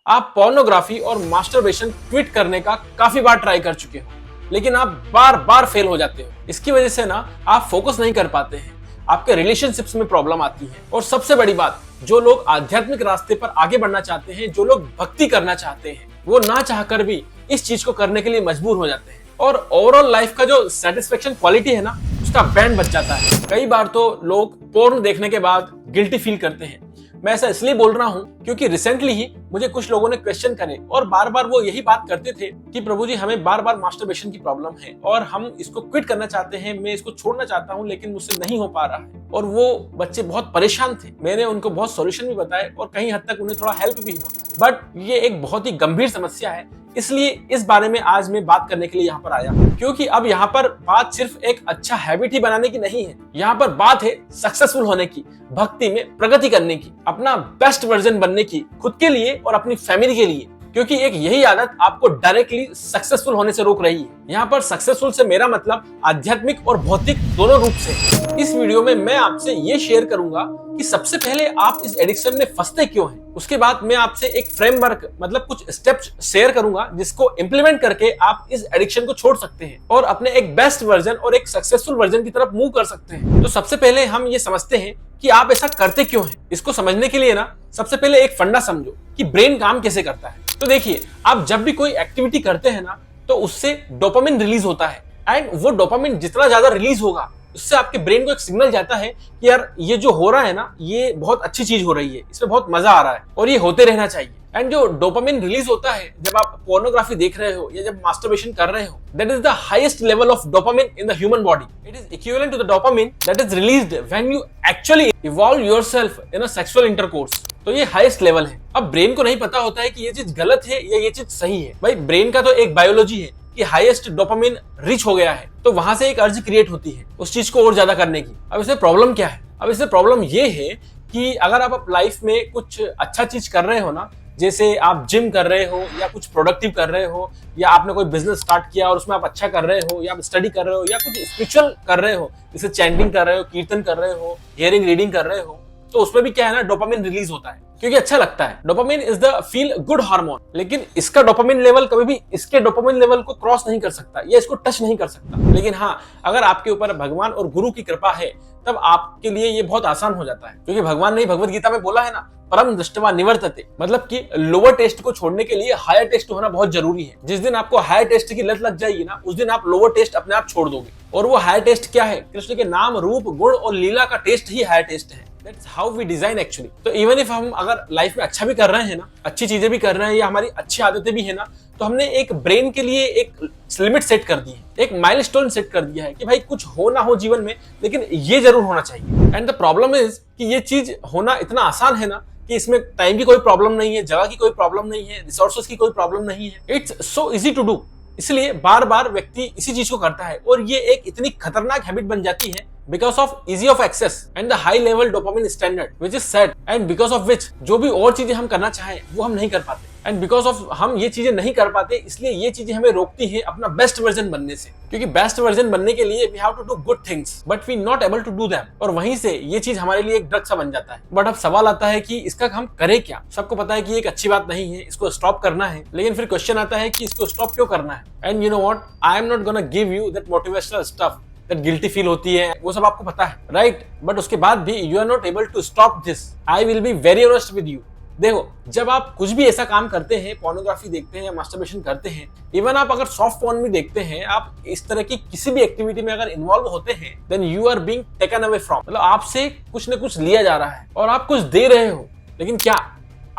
आप पोर्नोग्राफी और masturbation quit करने का काफी बार ट्राई कर चुके हो, लेकिन आप बार बार फेल हो जाते हो। इसकी वजह से ना आप फोकस नहीं कर पाते हैं, आपके रिलेशनशिप्स में प्रॉब्लम आती है, और सबसे बड़ी बात, जो लोग आध्यात्मिक रास्ते पर आगे बढ़ना चाहते हैं, जो लोग भक्ति करना चाहते हैं, वो ना चाहकर भी इस चीज को करने के लिए मजबूर हो जाते हैं, और ओवरऑल लाइफ का जो सेटिस्फेक्शन क्वालिटी है ना, उसका बैंड बच जाता है। कई बार तो लोग पोर्न देखने के बाद गिल्टी फील करते हैं। मैं ऐसा इसलिए बोल रहा हूँ क्योंकि रिसेंटली ही मुझे कुछ लोगों ने क्वेश्चन करे और बार बार वो यही बात करते थे कि प्रभु जी, हमें बार बार मास्टरबेशन की प्रॉब्लम है और हम इसको क्विट करना चाहते हैं, मैं इसको छोड़ना चाहता हूँ लेकिन मुझसे नहीं हो पा रहा है। और वो बच्चे बहुत परेशान थे। मैंने उनको बहुत सॉल्यूशन भी बताए और कहीं हद तक उन्हें थोड़ा हेल्प भी हुआ, बट ये एक बहुत ही गंभीर समस्या है। इसलिए इस बारे में आज मैं बात करने के लिए यहाँ पर आया हूँ, क्योंकि अब यहाँ पर बात सिर्फ एक अच्छा हैबिट ही बनाने की नहीं है। यहाँ पर बात है सक्सेसफुल होने की, भक्ति में प्रगति करने की, अपना बेस्ट वर्जन बनने की, खुद के लिए और अपनी फैमिली के लिए, क्योंकि एक यही आदत आपको डायरेक्टली सक्सेसफुल होने से रोक रही है। यहाँ पर सक्सेसफुल से मेरा मतलब आध्यात्मिक और भौतिक दोनों रूप से। इस वीडियो में मैं आपसे ये शेयर करूंगा कि सबसे पहले आप इस एडिक्शन में फंसते क्यों हैं। उसके बाद मैं आपसे एक फ्रेमवर्क मतलब कुछ स्टेप्स शेयर करूंगा जिसको इम्प्लीमेंट करके आप इस एडिक्शन को छोड़ सकते हैं और अपने एक बेस्ट वर्जन और एक सक्सेसफुल वर्जन की तरफ मूव कर सकते हैं। तो सबसे पहले हम ये समझते हैं कि आप ऐसा करते क्यों हैं। इसको समझने के लिए ना सबसे पहले एक फंडा समझो कि ब्रेन काम कैसे करता है। तो देखिए, आप जब भी कोई एक्टिविटी करते हैं ना, तो उससे डोपामिन रिलीज होता है, एंड वो डोपामिन जितना ज्यादा रिलीज होगा, उससे आपके ब्रेन को एक सिग्नल जाता है कि यार ये जो हो रहा है ना, ये बहुत अच्छी चीज हो रही है, इसमें बहुत मजा आ रहा है और ये होते रहना चाहिए। एंड जो डोपामिन रिलीज होता है जब आप पोर्नोग्राफी देख रहे हो या जब मास्टरबेशन कर रहे हो, that is the highest level of dopamine in the human body. It is equivalent to the dopamine that is released when you actually involve yourself in a sexual intercourse. तो ये हाईएस्ट लेवल है। अब brain को नहीं पता होता है कि ये चीज गलत है या ये चीज सही है। भाई, ब्रेन का तो एक बायोलॉजी है कि हाईएस्ट डोपामिन रीच हो गया है, तो वहां से एक अर्ज क्रिएट होती है उस चीज को और ज्यादा करने की। अब इससे प्रॉब्लम क्या है? अब इससे प्रॉब्लम ये है कि अगर आप लाइफ में कुछ अच्छा चीज कर रहे हो ना, जैसे आप जिम कर रहे हो या कुछ प्रोडक्टिव कर रहे हो, या आपने कोई बिजनेस स्टार्ट किया और उसमें आप अच्छा कर रहे हो, या आप स्टडी कर रहे हो, या कुछ स्पिरिचुअल कर रहे हो, जैसे चैंटिंग कर रहे हो, कीर्तन कर रहे हो, हियरिंग रीडिंग कर रहे हो, तो उसमें भी क्या है ना, डोपामिन रिलीज होता है क्योंकि अच्छा लगता है। Dopamine is the feel good hormone, लेकिन इसका डोपामिन लेवल कभी भी इसके डोपामिन लेवल को क्रॉस नहीं कर सकता या इसको टच नहीं कर सकता। लेकिन हाँ, अगर आपके ऊपर भगवान और गुरु की कृपा है, तब आपके लिए ये बहुत आसान हो जाता है, क्योंकि भगवान ने भगवत गीता में बोला है ना, परम दृष्टवा निवर्तते, मतलब कि लोअर टेस्ट को छोड़ने के लिए हायर टेस्ट होना बहुत जरूरी है। जिस दिन आपको हायर टेस्ट की लत लग जाएगी ना, उस दिन आप लोअर टेस्ट अपने आप छोड़ दोगे। और वो हायर टेस्ट क्या है? कृष्ण के नाम, रूप, गुण और लीला का टेस्ट ही हायर टेस्ट है। That's how we design actually। तो इवन इफ हम अगर लाइफ में अच्छा भी कर रहे हैं ना, अच्छी चीजें भी कर रहे हैं या हमारी अच्छी आदतें भी है ना, तो हमने एक ब्रेन के लिए एक लिमिट सेट कर दी है, एक माइलस्टोन सेट कर दिया है कि भाई कुछ हो ना हो जीवन में, लेकिन ये जरूर होना चाहिए। एंड द प्रॉब्लम इज कि ये चीज होना इतना आसान है ना कि इसमें टाइम की कोई प्रॉब्लम नहीं है, जगह की कोई प्रॉब्लम नहीं है, रिसोर्सेज की कोई प्रॉब्लम नहीं है। It's so easy to do. इसलिए बार बार व्यक्ति इसी चीज को करता है और ये एक इतनी खतरनाक हैबिट बन जाती है because of easy of access and the high level dopamine standard which is set, and because of which जो भी और चीजें हम करना चाहें वो हम नहीं कर पाते। एंड बिकॉज ऑफ हम ये चीजें नहीं कर पाते, इसलिए ये चीजें हमें रोकती हैं अपना बेस्ट वर्जन बनने से, क्योंकि बेस्ट वर्जन बनने के लिए we have to do good things but we not able to do them. और वहीं से ये चीज हमारे लिए एक ड्रग सा बन जाता है। बट अब सवाल आता है कि इसका हम करें क्या? सबको पता है कि एक अच्छी बात नहीं है, इसको स्टॉप करना है, लेकिन फिर क्वेश्चन आता है कि इसको स्टॉप क्यों करना है। And you know what, I am not gonna give you that motivational stuff, that guilty feel होती है, वो सब आपको पता है, राइट? बट उसके बाद भी you are not able to stop this. I will be very honest with you. देखो, जब आप कुछ भी ऐसा काम करते हैं, पोर्नोग्राफी देखते हैं या मास्टरबेशन करते हैं, इवन आप अगर सॉफ्ट पोर्न भी देखते हैं, आप इस तरह की किसी भी एक्टिविटी में अगर इन्वॉल्व होते हैं, then you are being taken away from, मतलब आपसे कुछ न कुछ लिया जा रहा है और आप कुछ दे रहे हो, लेकिन क्या?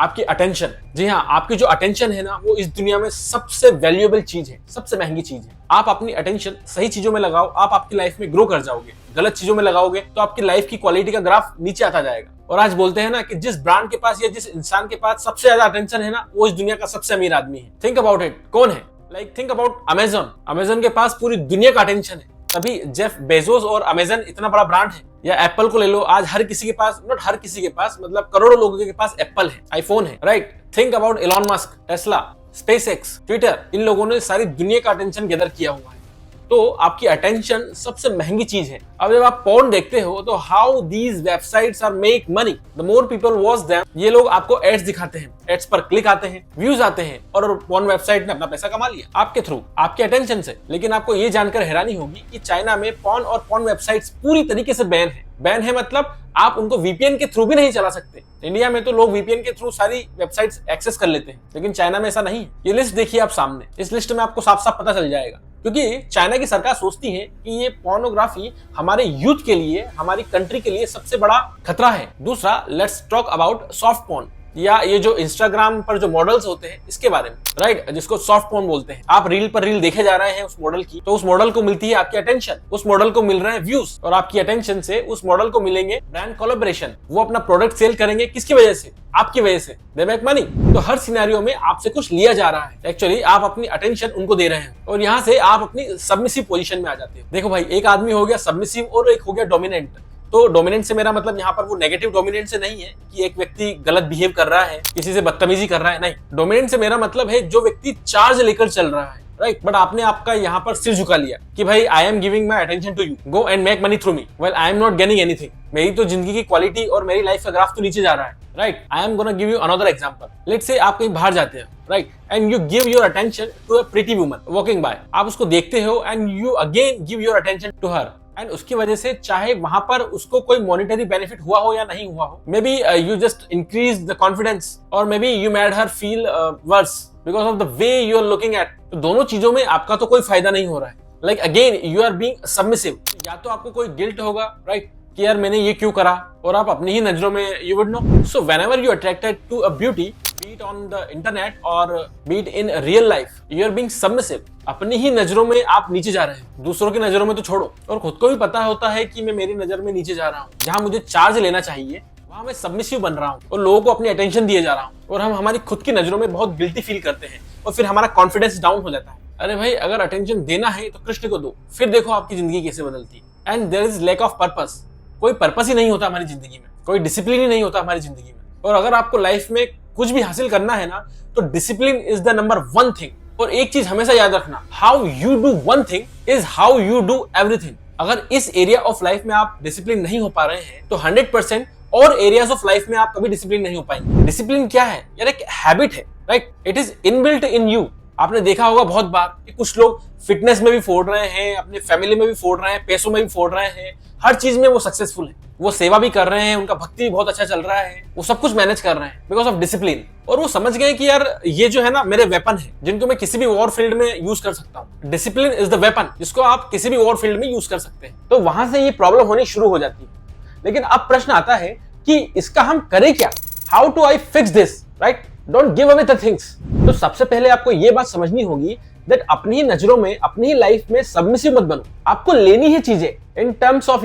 आपकी अटेंशन। जी हाँ, आपकी जो अटेंशन है ना, वो इस दुनिया में सबसे वैल्यूएबल चीज है, सबसे महंगी चीज है। आप अपनी अटेंशन सही चीजों में लगाओ, आप आपकी लाइफ में ग्रो कर जाओगे। गलत चीजों में लगाओगे तो आपकी लाइफ की क्वालिटी का ग्राफ नीचे आता जाएगा। और आज बोलते हैं ना कि जिस ब्रांड के पास या जिस इंसान के पास सबसे ज्यादा अटेंशन है ना, वो इस दुनिया का सबसे अमीर आदमी है। थिंक अबाउट इट, कौन है? Like think about Amazon. Amazon के पास पूरी दुनिया का अटेंशन है, तभी जेफ बेजोस और अमेजन इतना बड़ा ब्रांड है। या एप्पल को ले लो, आज हर किसी के पास, नॉट हर किसी के पास, मतलब करोड़ों लोगों के पास एप्पल है, आईफोन है, right? Think about Elon Musk, Tesla, SpaceX, Twitter. इन लोगों ने सारी दुनिया का अटेंशन गैदर किया हुआ है। तो आपकी अटेंशन सबसे महंगी चीज है। अब जब आप पोर्न देखते हो तो how these websites are make money, the more people watch them. ये लोग आपको एड्स दिखाते हैं, एड्स पर क्लिक आते हैं, व्यूज आते हैं और पोर्न वेबसाइट ने अपना पैसा कमा लिया आपके थ्रू, आपके अटेंशन से। लेकिन आपको ये जानकर हैरानी होगी कि चाइना में पोर्न और पोर्न वेबसाइट्स पूरी तरीके से बैन है। बैन है मतलब आप उनको वीपीएन के थ्रू भी नहीं चला सकते। इंडिया में तो लोग वीपीएन के थ्रू सारी वेबसाइट्स एक्सेस कर लेते हैं, लेकिन चाइना में ऐसा नहीं है। ये लिस्ट देखिए आप सामने, इस लिस्ट में आपको साफ साफ पता चल जाएगा, क्योंकि चाइना की सरकार सोचती है कि ये पोर्नोग्राफी हमारे यूथ के लिए, हमारी कंट्री के लिए सबसे बड़ा खतरा है। दूसरा, let's talk about soft porn, या ये जो इंस्टाग्राम पर जो मॉडल्स होते हैं इसके बारे में, राइट, जिसको सॉफ्ट पोर्न बोलते हैं। आप रील पर रील देखे जा रहे हैं उस मॉडल की, तो उस मॉडल को मिलती है आपकी अटेंशन, उस मॉडल को मिल रहे हैं व्यूज, और आपकी अटेंशन से उस मॉडल को मिलेंगे ब्रांड कोलैबोरेशन। वो अपना प्रोडक्ट सेल करेंगे, किसकी वजह से? आपकी वजह से। They make money. तो हर सिनेरियो में आपसे कुछ लिया जा रहा है, एक्चुअली आप अपनी अटेंशन उनको दे रहे हैं, और यहाँ से आप अपनी सबमिसिव पोजीशन में आ जाते हैं। देखो भाई, एक आदमी हो गया सबमिसिव और एक हो गया डोमिनेंट। तो डोमिनेंट से मेरा मतलब यहाँ पर वो नेगेटिव डोमिनेंट से नहीं है कि एक व्यक्ति गलत बिहेव कर रहा है, किसी से बदतमीजी कर रहा है, नहीं। डोमिनेंट से मेरा मतलब है जो व्यक्ति चार्ज लेकर चल रहा है, राइट। बट आपने आपका यहाँ पर सिर झुका लिया कि भाई I am giving my attention to you, go and make money through me, well I am not gaining anything. मेरी तो जिंदगी की क्वालिटी और मेरी लाइफ का ग्राफ तो नीचे जा रहा है, right. I am gonna give you another example. Let's say आप कहीं बाहर जाते हैं, right, and you give your attention to a pretty woman walking by. आप उसको देखते हो and you again give your attention to her, and उसकी वजह से चाहे वहां पर उसको कोई मॉनिटरी बेनिफिट हुआ हो या नहीं हुआ हो, maybe you just increase the confidence, और maybe you made her feel worse because of the way you are looking at. तो दोनों चीजों में आपका तो कोई फायदा नहीं हो रहा है। Like again you are being submissive. या तो आपको कोई गिल्ट होगा, राइट, कि यार मैंने ये क्यों करा, और आप अपनी ही नजरों में you would know. So whenever you attracted to a beauty, be it on the internet or be it in real life, you are being submissive। अपनी ही नजरों में आप नीचे जा रहे हैं, दूसरों की नजरों में तो छोड़ो। और खुद को भी पता होता है कि मैं मेरी नजर में नीचे जा रहा हूँ, जहां मुझे चार्ज लेना चाहिए वहां मैं सबमिसिव बन रहा हूँ और लोगों को अपनी अटेंशन दिए जा रहा हूँ, और हम हमारी खुद की नजरों में बहुत गिल्टी फील करते हैं, और फिर हमारा कॉन्फिडेंस डाउन हो जाता है। अरे भाई, अगर अटेंशन देना है तो कृष्ण को दो, फिर देखो आपकी जिंदगी कैसे बदलती है। And there is lack of purpose. कोई पर्पस ही नहीं होता हमारी जिंदगी में, कोई डिसिप्लिन ही नहीं होता हमारी जिंदगी में। और अगर आपको लाइफ में कुछ भी हासिल करना है ना, तो discipline is the number one thing. और एक चीज हमेशा याद रखना, how you do one thing is how you do everything. अगर इस एरिया ऑफ लाइफ में आप डिसिप्लिन नहीं हो पा रहे हैं, तो 100% और एरियाज ऑफ लाइफ में आप कभी डिसिप्लिन नहीं हो पाएंगे। डिसिप्लिन क्या है यार? एक हैबिट है, right. It is inbuilt in you. आपने देखा होगा बहुत बार कि कुछ लोग फिटनेस में भी फोड़ रहे हैं, अपने फैमिली में भी फोड़ रहे हैं, पैसों में भी फोड़ रहे हैं, हर चीज में वो सक्सेसफुल है, वो सेवा भी कर रहे हैं, उनका भक्ति भी बहुत अच्छा चल रहा है, वो सब कुछ मैनेज कर रहे हैं बिकॉज ऑफ डिसिप्लिन। और वो समझ गए कि यार ये जो है ना मेरे वेपन है, जिनको मैं किसी भी और फील्ड में यूज कर सकता हूँ। डिसिप्लिन इज द वेपन, जिसको आप किसी भी और फील्ड में यूज कर सकते हैं। तो वहां से ये प्रॉब्लम होनी शुरू हो जाती है। लेकिन अब प्रश्न आता है कि इसका हम करें क्या? How to I fix this, right? Don't give away the things. तो सबसे पहले आपको ये बात समझनी होगी दैट अपनी ही नजरों में, अपनी ही लाइफ में सबमिसिव मत बनो। आपको लेनी है चीजें इन टर्म्स ऑफ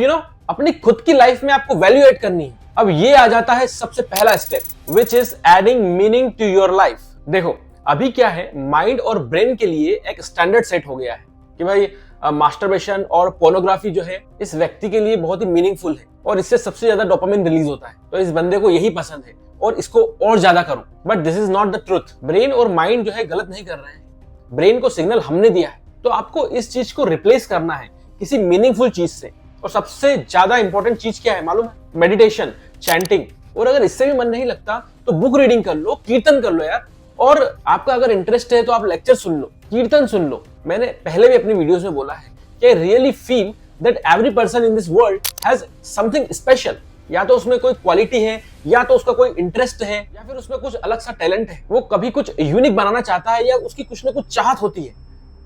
अपनी खुद की लाइफ में आपको वैल्यू एड करनी है। अब ये आ जाता है सबसे पहला step, which is adding meaning to your life. देखो अभी क्या है, माइंड और ब्रेन के लिए एक स्टैंडर्ड सेट हो गया है कि भाई मास्टरबेशन और पोर्नोग्राफी जो है इस व्यक्ति के लिए बहुत ही मीनिंगफुल है, और इससे सबसे ज्यादा डोपामिन रिलीज होता है, तो इस बंदे को यही पसंद है और इसको और ज्यादा करो। But this is not the truth. Brain और माइंड जो है गलत नहीं कर रहे हैं, ब्रेन को सिग्नल हमने दिया है, तो आपको इस चीज को रिप्लेस करना है किसी मीनिंगफुल चीज से। और सबसे ज्यादा इंपॉर्टेंट चीज क्या है मालूम है? Meditation, chanting. और अगर इससे भी मन नहीं लगता तो बुक रीडिंग कर लो, कीर्तन कर लो यार। और आपका अगर इंटरेस्ट है तो आप लेक्चर सुन लो, कीर्तन सुन लो। मैंने पहले भी अपनी वीडियोस में बोला है कि I really feel that every person in this world has something special. या तो उसमें कोई क्वालिटी है, या तो उसका कोई इंटरेस्ट है, या फिर उसमें कुछ अलग सा टैलेंट है। वो कभी कुछ यूनिक बनाना चाहता है, या उसकी कुछ ना कुछ चाहत होती है।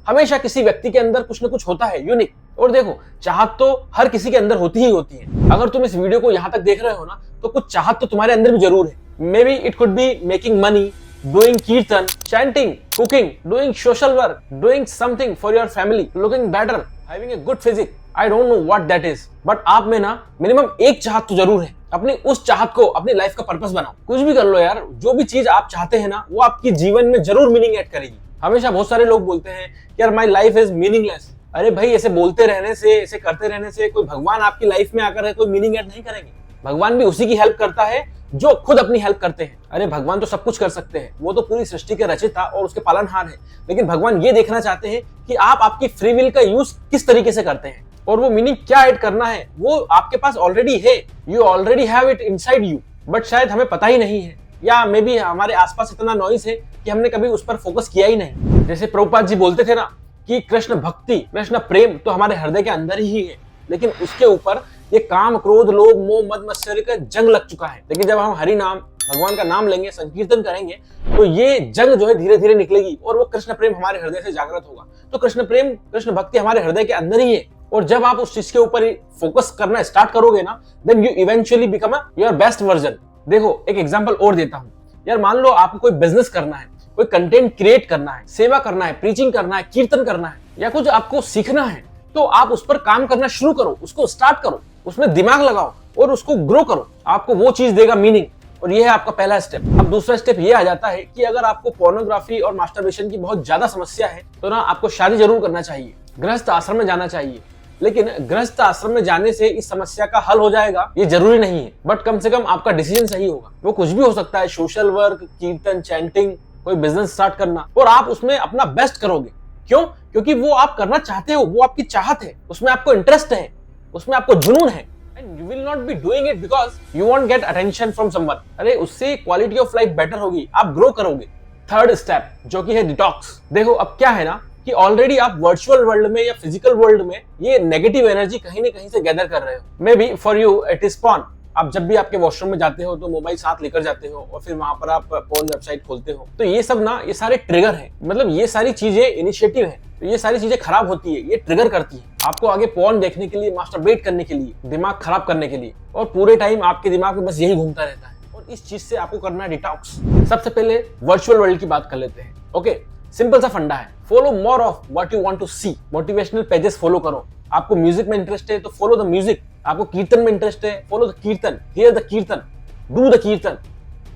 हमेशा किसी व्यक्ति के अंदर कुछ ना कुछ होता है यूनिक। और देखो चाहत तो हर किसी के अंदर होती ही होती है। अगर तुम इस वीडियो को यहाँ तक देख रहे हो ना, तो कुछ चाहत तो तुम्हारे अंदर भी जरूर है। Maybe it could be making money, doing kirtan, chanting, cooking, doing social work, doing something for your family, looking better, having a good physique. I don't know what that is, but आप में ना minimum एक चाहत तो जरूर है। अपनी उस चाहत को अपनी लाइफ का पर्पस बनाओ। कुछ भी कर लो यार, जो भी चीज आप चाहते हैं ना, वो आपकी जीवन में जरूर मीनिंग ऐड करेगी। हमेशा बहुत सारे लोग बोलते हैं यार माई लाइफ इज मीनिंगलेस। अरे भाई, ऐसे बोलते रहने से, ऐसे करते रहने से कोई भगवान आपकी लाइफ में आकर कोई मीनिंग ऐड नहीं करेंगे। भगवान भी उसी की हेल्प करता है जो खुद अपनी हेल्प करते हैं। अरे भगवान तो सब कुछ कर सकते हैं, वो तो पूरी सृष्टि के रचिता और उसके पालनहार है, लेकिन भगवान ये देखना चाहते हैं कि आप आपकी फ्री विल का यूज किस तरीके से करते हैं, और वो मीनिंग क्या ऐड करना है वो आपके पास ऑलरेडी है। You already have it inside you, but शायद हमें पता ही नहीं है, या मे बी हमारे आसपास इतना नॉइज है कि हमने कभी उस पर फोकस किया ही नहीं। जैसे प्रभुपाद जी बोलते थे ना कि कृष्ण भक्ति, कृष्ण प्रेम तो हमारे हृदय के अंदर ही है, लेकिन उसके ऊपर ये काम, क्रोध, लोभ, मोह, मद, मत्सर्य का जंग लग चुका है। लेकिन जब हम हरि नाम, भगवान का नाम लेंगे, संकीर्तन करेंगे, तो ये जंग जो है धीरे धीरे निकलेगी और वो कृष्ण प्रेम हमारे हृदय से जागृत होगा। तो कृष्ण प्रेम, कृष्ण भक्ति हमारे हृदय के अंदर ही है, और जब आप उस चीज के ऊपर फोकस करना स्टार्ट करोगे ना, then you eventually become your best version. देखो एक एग्जांपल और देता हूं यार, मान लो आपको कोई बिजनेस करना है, कोई कंटेंट क्रिएट करना है, सेवा करना है, प्रीचिंग करना है, कीर्तन करना है, या कुछ आपको सीखना है, तो आप उस पर काम करना शुरू करो, उसको स्टार्ट करो, उसमें दिमाग लगाओ और उसको ग्रो करो। आपको वो चीज देगा मीनिंग, और ये है आपका पहला स्टेप। अब दूसरा स्टेप ये आ जाता है कि अगर आपको पोर्नोग्राफी और मास्टरबेशन की बहुत ज्यादा समस्या है, तो ना आपको शादी जरूर करना चाहिए, गृहस्थ आश्रम में जाना चाहिए। लेकिन गृहस्थ आश्रम में जाने से इस समस्या का हल हो जाएगा ये जरूरी नहीं है, बट कम से कम आपका डिसीजन सही होगा। वो कुछ भी हो सकता है, सोशल वर्क, कीर्तन, चैंटिंग, कोई बिजनेस स्टार्ट करना, और आप उसमें अपना बेस्ट करोगे। क्यों? क्योंकि वो आप करना चाहते हो, वो आपकी चाहत है, उसमें आपको इंटरेस्ट है, उसमें आपको जुनून है, and you will not be doing it because you want get attention from someone. अरे उससे क्वालिटी ऑफ लाइफ बेटर होगी, आप ग्रो करोगे। थर्ड स्टेप जो कि है डिटॉक्स। देखो अब क्या है ना कि ऑलरेडी आप वर्चुअल वर्ल्ड में या फिजिकल वर्ल्ड में ये नेगेटिव एनर्जी कहीं ना कहीं से गैदर कर रहे हो। May be for you it is porn. आप जब भी आपके वॉशरूम में जाते हो तो मोबाइल साथ लेकर जाते हो और फिर वहां पर आप पोर्न वेबसाइट खोलते हो। तो ये सब ना, ये सारे ट्रिगर है, मतलब ये सारी चीजें इनिशिएटिव है, तो ये सारी चीजें खराब होती है, ये ट्रिगर करती है आपको आगे पोर्न देखने के लिए, मास्टरबेट करने के लिए, दिमाग खराब करने के लिए, और पूरे टाइम आपके दिमाग में बस यही घूमता रहता है। और इस चीज से आपको करना है डिटॉक्स। सबसे पहले वर्चुअल वर्ल्ड की बात कर लेते हैं। ओके, सिंपल सा फंडा है, follow more of what you want to see. Motivational pages follow करो। आपको म्यूजिक में इंटरेस्ट है तो फॉलो द म्यूजिक। आपको कीर्तन में इंटरेस्ट है, फॉलो द कीर्तन, हियर द कीर्तन, डू द कीर्तन।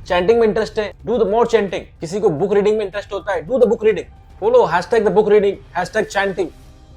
चैंटिंग में इंटरेस्ट है, डू द मोर चैंटिंग। किसी को बुक रीडिंग में इंटरेस्ट होता है, do the book reading. Follow hashtag the book reading, hashtag chanting.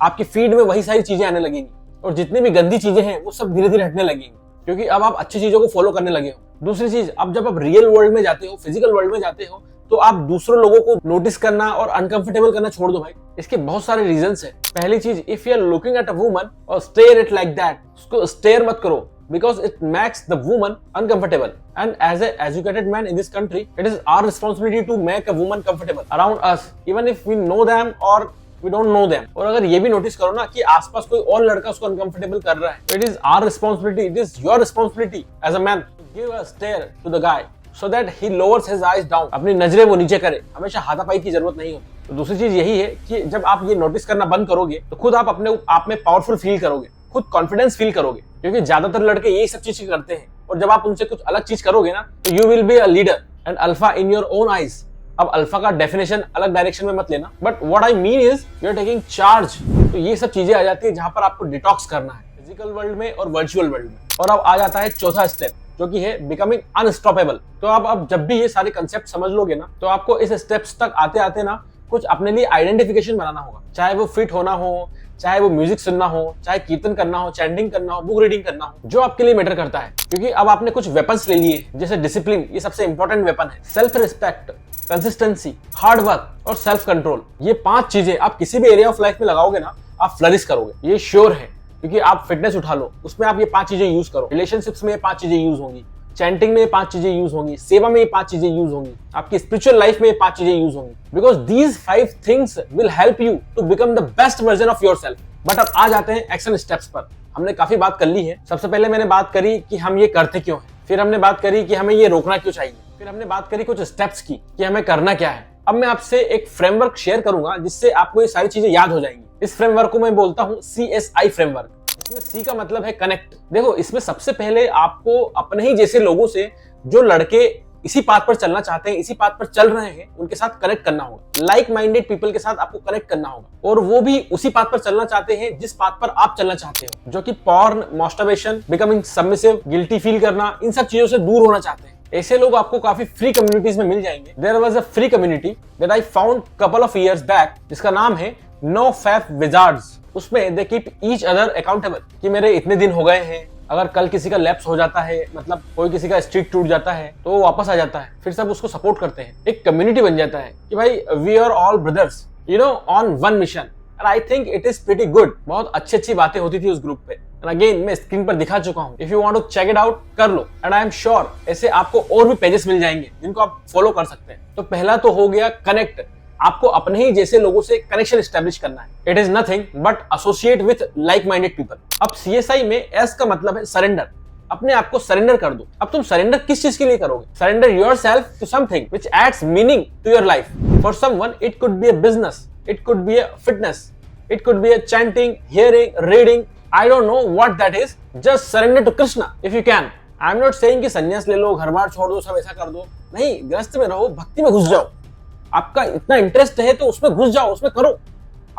आपकी फीड में वही सारी चीजें आने लगेंगी, और जितनी भी गंदी चीजें हैं वो सब धीरे धीरे हटने लगेंगी, क्योंकि अब आप अच्छी चीजों को फॉलो करने लगे हो। दूसरी चीज, अब जब आप रियल वर्ल्ड में जाते हो, फिजिकल वर्ल्ड में जाते हो, तो आप दूसरों लोगों को नोटिस करना और अनकंफर्टेबल करना छोड़ दो भाई। इसके बहुत सारे रीजंस है। पहली चीज, if you are looking at a woman और स्टेयर इट लाइक दैट, उसको स्टेयर मत करो, because it makes the woman uncomfortable, and as an educated man in this country, it is our responsibility to make a woman comfortable around us, even if we know them or we don't know them. और अगर ये भी notice करो ना कि आसपास कोई और लड़का उसको अनकंफर्टेबल कर रहा है, it is our responsibility, it is your responsibility as a man to give a stare to the guy so that he lowers his eyes down. अपनी नजरें वो नीचे करे, हमेशा हाथापाई की जरूरत नहीं होती। तो दूसरी चीज यही है कि जब आप ये नोटिस करना बंद करोगे तो खुद आप अपने आप में पावरफुल फील करोगे, खुद कॉन्फिडेंस फील करोगे, क्योंकि ज्यादातर लड़के यही सब चीज करते हैं। और जब आप उनसे कुछ अलग चीज करोगे ना, तो you will be a leader and alpha in your own eyes. अब अल्फा का डेफिनेशन अलग डायरेक्शन में मत लेना, but what I mean is you are taking charge. तो ये सब चीजें आ जाती है जहां पर आपको डिटॉक्स करना है, फिजिकल वर्ल्ड में और वर्चुअल वर्ल्ड में। और अब आ जाता है चौथा स्टेप, जो कि है बिकमिंग अनस्टॉपेबल। तो अब जब भी ये सारे कंसेप्ट समझ लोगे ना, तो आपको इस स्टेप्स तक आते आते ना कुछ अपने लिए आइडेंटिफिकेशन बनाना होगा। चाहे वो फिट होना हो, चाहे वो म्यूजिक सुनना हो, चाहे कीर्तन करना हो, चैंटिंग करना हो, बुक रीडिंग करना हो, जो आपके लिए मैटर करता है। क्योंकि अब आपने कुछ वेपन्स ले लिए, जैसे डिसिप्लिन, ये सबसे इंपॉर्टेंट वेपन है। Self respect, consistency, hard work और सेल्फ कंट्रोल, ये 5 चीजें आप किसी भी एरिया ऑफ लाइफ में लगाओगे ना, आप फ्लरिश करोगे, ये श्योर है। क्योंकि आप फिटनेस उठा लो, उसमें आप ये 5 चीजें यूज करो। रिलेशनशिप्स में ये 5 चीजें यूज होंगी, चैंटिंग में ये 5 चीजें यूज होंगी, सेवा में ये 5 चीजें यूज होंगी, आपकी स्पिरिचुअल लाइफ में ये 5 चीजें यूज होंगी। Because these 5 things will help you to become the best version of yourself. But अब आ जाते हैं एक्शन स्टेप्स पर। हमने काफी बात कर ली है। सबसे पहले मैंने बात करी कि हम ये करते क्यों हैं, फिर हमने बात करी कि हमें ये रोकना क्यों चाहिए, फिर हमने बात करी कुछ स्टेप्स की कि हमें करना क्या है। अब मैं आपसे एक फ्रेमवर्क शेयर करूंगा जिससे आपको ये सारी चीजें याद हो जाएंगी। इस फ्रेमवर्क को मैं बोलता हूं CSI फ्रेमवर्क। इसमें C का मतलब है कनेक्ट। देखो, इसमें सबसे पहले आपको अपने ही जैसे लोगों से, जो लड़के इसी पाथ पर चलना चाहते हैं, इसी पाथ पर चल रहे हैं, उनके साथ कनेक्ट करना होगा। लाइक माइंडेड पीपल के साथ आपको कनेक्ट करना होगा, और वो भी उसी पाथ पर चलना चाहते हैं जिस पाथ पर आप चलना चाहते हो, जो कि porn, masturbation, becoming submissive, guilty feel करना, इन सब चीजों से दूर होना चाहते हैं। ऐसे लोग आपको काफी फ्री कम्युनिटीज में मिल जाएंगे। There was a free community that I found couple of years back, जिसका नाम है नो फैप विजार्ड्स। उसमें they keep each other accountable कि मेरे इतने दिन हो गए हैं, अगर कल किसी का लैप्स हो जाता है, मतलब कोई किसी का स्ट्रिक टूट जाता है, तो वो वापस आ जाता है, फिर सब उसको सपोर्ट करते हैं, एक कम्युनिटी बन जाता है कि भाई we are all brothers on one mission. And I think it is pretty good. बहुत अच्छी बातें होती थी उस ग्रुप पे। एंड अगेन मैं स्क्रीन पर दिखा चुका हूँ, if you want to check it out कर लो। एंड आई एम श्योर ऐसे आपको और भी पेजेस मिल जाएंगे जिनको आप फॉलो कर सकते हैं। तो पहला तो हो गया कनेक्ट, आपको अपने ही जैसे लोगों से कनेक्शन एस्टेब्लिश करना है। It is nothing but associate with like minded people. अब सीएसआई में एस का मतलब है सरेंडर, अपने आप को सरेंडर कर दो। अब तुम सरेंडर किस चीज के लिए करोगे? Surrender yourself to something which adds meaning to your life. For someone it could be a business, it could be a fitness, it could be a chanting, hearing, reading, I don't know what that is. Just surrender to Krishna if you can. I'm not saying कि संन्यास ले लो, घर बार छोड़ दो, सब ऐसा कर दो। नहीं, गृहस्थ में रहो, भक्ति में घुस जाओ। आपका इतना इंटरेस्ट है तो उसमें घुस जाओ, उसमें करो,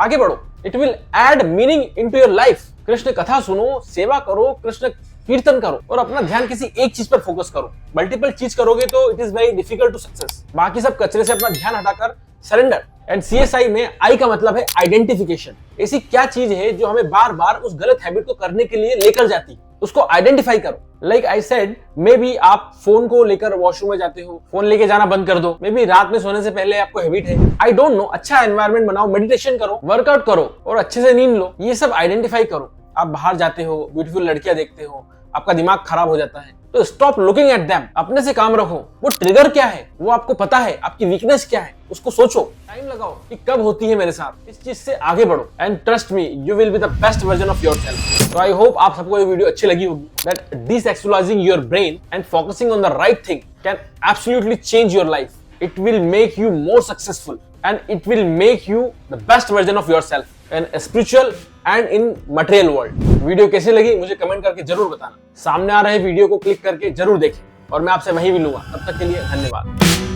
आगे बढ़ो। It will add meaning into your life. Krishna कथा सुनो, सेवा करो, कृष्ण कीर्तन करो और अपना ध्यान किसी एक चीज पर फोकस करो। मल्टीपल चीज करोगे तो it is very difficult to success. बाकी सब कचरे से अपना ध्यान हटाकर सरेंडर। एंड सीएसआई में आई का मतलब है आइडेंटिफिकेशन। ऐसी क्या चीज है जो हमें बार बार उस गलत हैबिट को करने के लिए लेकर जाती, उसको आइडेंटिफाई करो। Like I said, may be आप फोन को लेकर वॉशरूम में जाते हो, फोन लेके जाना बंद कर दो। मे बी रात में सोने से पहले आपको हैबिट है, आई डोंट नो। अच्छा एनवायरनमेंट बनाओ, मेडिटेशन करो, वर्कआउट करो और अच्छे से नींद लो। ये सब आइडेंटिफाई करो। आप बाहर जाते हो, ब्यूटीफुल लड़कियां देखते हो, आपका दिमाग खराब हो जाता है, तो स्टॉप लुकिंग एट देम, अपने से काम रखो। वो ट्रिगर क्या है वो आपको पता है, आपकी वीकनेस क्या है उसको सोचो, टाइम लगाओ कि कब होती है मेरे साथ, इस चीज से आगे बढ़ो। And trust me, you will be the best version of yourself. तो आई होप आप सबको ये वीडियो अच्छी लगी होगी। That desexualizing your brain and focusing on the right thing can absolutely change your life. It will make you more successful and it will make you the best version of yourself in a spiritual and in material world। Video कैसी लगी मुझे comment करके जरूर बताना। सामने आ रहे video को click करके जरूर देखें और मैं आपसे वहीं मिलूंगा। तब तक के लिए धन्यवाद।